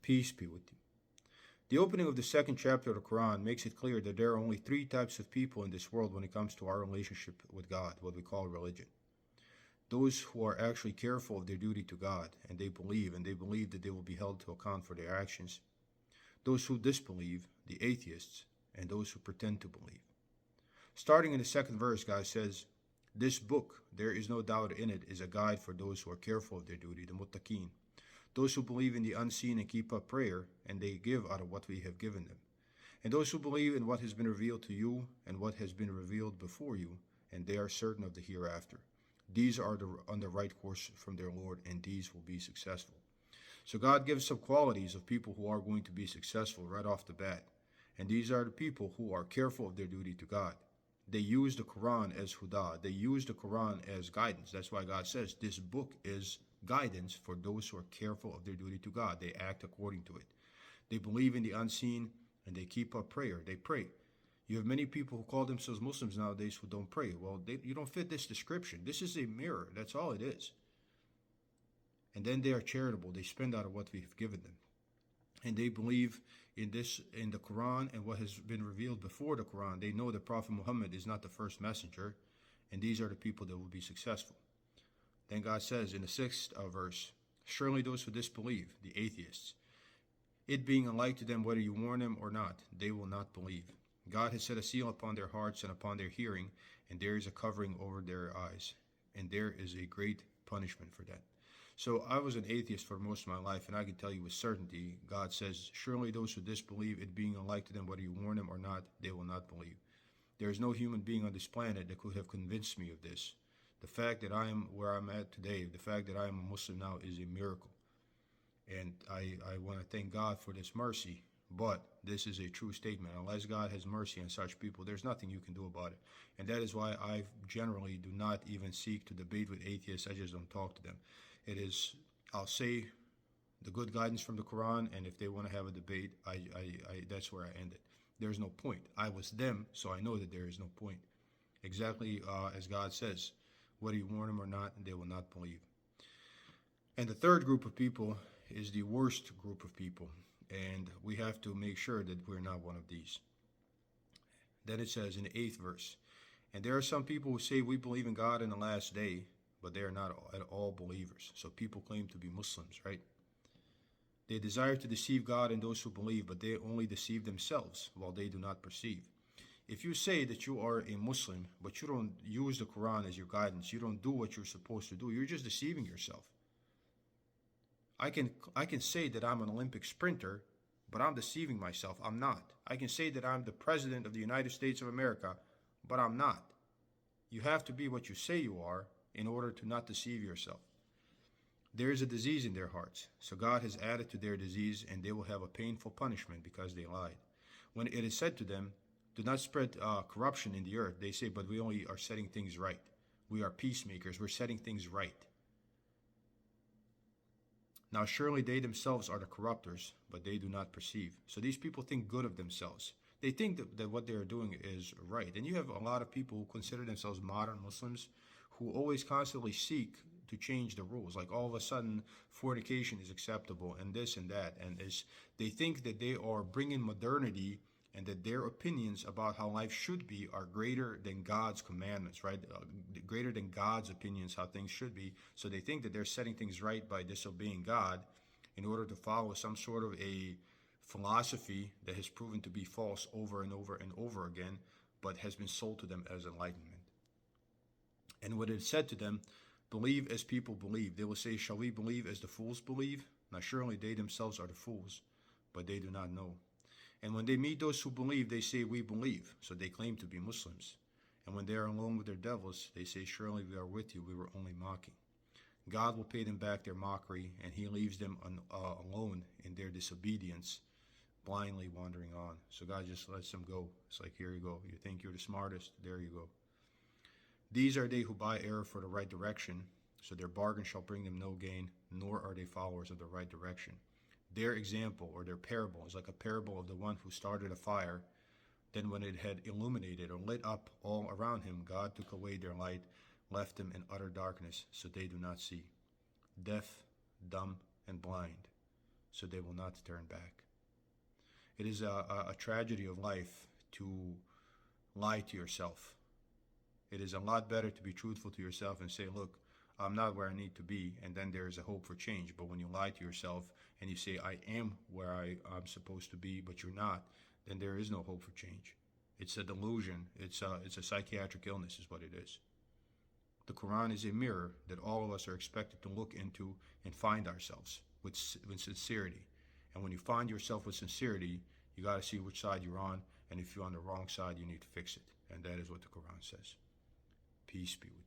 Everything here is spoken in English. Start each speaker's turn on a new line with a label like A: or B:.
A: Peace be with you. The opening of the second chapter of the Quran makes it clear that there are only three types of people in this world when it comes to our relationship with God, what we call religion. Those who are actually careful of their duty to God, and they believe that they will be held to account for their actions. Those who disbelieve, the atheists, and those who pretend to believe. Starting in the second verse, God says, "This book, there is no doubt in it, is a guide for those who are careful of their duty, the muttaqeen, those who believe in the unseen and keep up prayer, and they give out of what we have given them, and those who believe in what has been revealed to you and what has been revealed before you, and they are certain of the hereafter. These are on the right course from their Lord, and these will be successful." So God gives some qualities of people who are going to be successful right off the bat. And these are the people who are careful of their duty to God. They use the Quran as huda. They use the Quran as guidance. That's why God says this book is guidance for those who are careful of their duty to God. They act according to it. They believe in the unseen and they keep up prayer. They pray. You have many people who call themselves Muslims nowadays who don't pray. Well, you don't fit this description. This is a mirror. That's all it is. And then they are charitable. They spend out of what we have given them. And they believe in the Quran and what has been revealed before the Quran. They know that Prophet Muhammad is not the first messenger, and these are the people that will be successful. Then God says in the sixth verse, "Surely those who disbelieve, the atheists, it being alike to them whether you warn them or not, they will not believe. God has set a seal upon their hearts and upon their hearing, and there is a covering over their eyes, and there is a great punishment for that." So I was an atheist for most of my life, and I can tell you with certainty, God says, "Surely those who disbelieve, it being alike to them whether you warn them or not, they will not believe." There is no human being on this planet that could have convinced me of this. The fact that I am where I'm at today, the fact that I am a Muslim now is a miracle. And I want to thank God for this mercy, but this is a true statement. Unless God has mercy on such people, there's nothing you can do about it. And that is why I generally do not even seek to debate with atheists. I just don't talk to them. It is, I'll say the good guidance from the Quran, and if they want to have a debate, that's where I end it. There's no point. I was them, so I know that there is no point. Exactly as God says, whether you warn them or not, they will not believe. And the third group of people is the worst group of people, and we have to make sure that we're not one of these. Then it says in the 8th verse, "And there are some people who say we believe in God in the last day, but they are not at all believers." So people claim to be Muslims, right? "They desire to deceive God and those who believe, but they only deceive themselves while they do not perceive." If you say that you are a Muslim, but you don't use the Quran as your guidance, you don't do what you're supposed to do, you're just deceiving yourself. I can say that I'm an Olympic sprinter, but I'm deceiving myself. I'm not. I can say that I'm the President of the United States of America, but I'm not. You have to be what you say you are in order to not deceive yourself. There is a disease in their hearts, so God has added to their disease, and they will have a painful punishment because they lied. When it is said to them, "Do not spread corruption in the earth," they say, "But we only are setting things right. We are peacemakers. We're setting things right." Now surely they themselves are the corrupters, but they do not perceive. So these people think good of themselves. They think that what they are doing is right. And you have a lot of people who consider themselves modern Muslims who always constantly seek to change the rules. Like all of a sudden, fornication is acceptable and this and that. And they think that they are bringing modernity and that their opinions about how life should be are greater than God's commandments, right? Greater than God's opinions how things should be. So they think that they're setting things right by disobeying God in order to follow some sort of a philosophy that has proven to be false over and over and over again, but has been sold to them as enlightenment. And when it is said to them, "Believe as people believe," they will say, "Shall we believe as the fools believe?" Now surely they themselves are the fools, but they do not know. And when they meet those who believe, they say, "We believe." So they claim to be Muslims. And when they are alone with their devils, they say, "Surely we are with you. We were only mocking." God will pay them back their mockery, and he leaves them alone in their disobedience, blindly wandering on. So God just lets them go. It's like, here you go. You think you're the smartest? There you go. "These are they who buy error for the right direction, so their bargain shall bring them no gain, nor are they followers of the right direction. Their example or their parable is like a parable of the one who started a fire. Then when it had illuminated or lit up all around him, God took away their light, left them in utter darkness, so they do not see. Deaf, dumb, and blind. so they will not turn back. It is a tragedy of life to lie to yourself. It is a lot better to be truthful to yourself and say, look, I'm not where I need to be, and then there is a hope for change. But when you lie to yourself and you say, I am where I'm supposed to be, but you're not, then there is no hope for change. It's a delusion. It's a psychiatric illness is what it is. The Quran is a mirror that all of us are expected to look into and find ourselves with sincerity. And when you find yourself with sincerity, you got to see which side you're on. And if you're on the wrong side, you need to fix it. And that is what the Quran says. Peace be with you.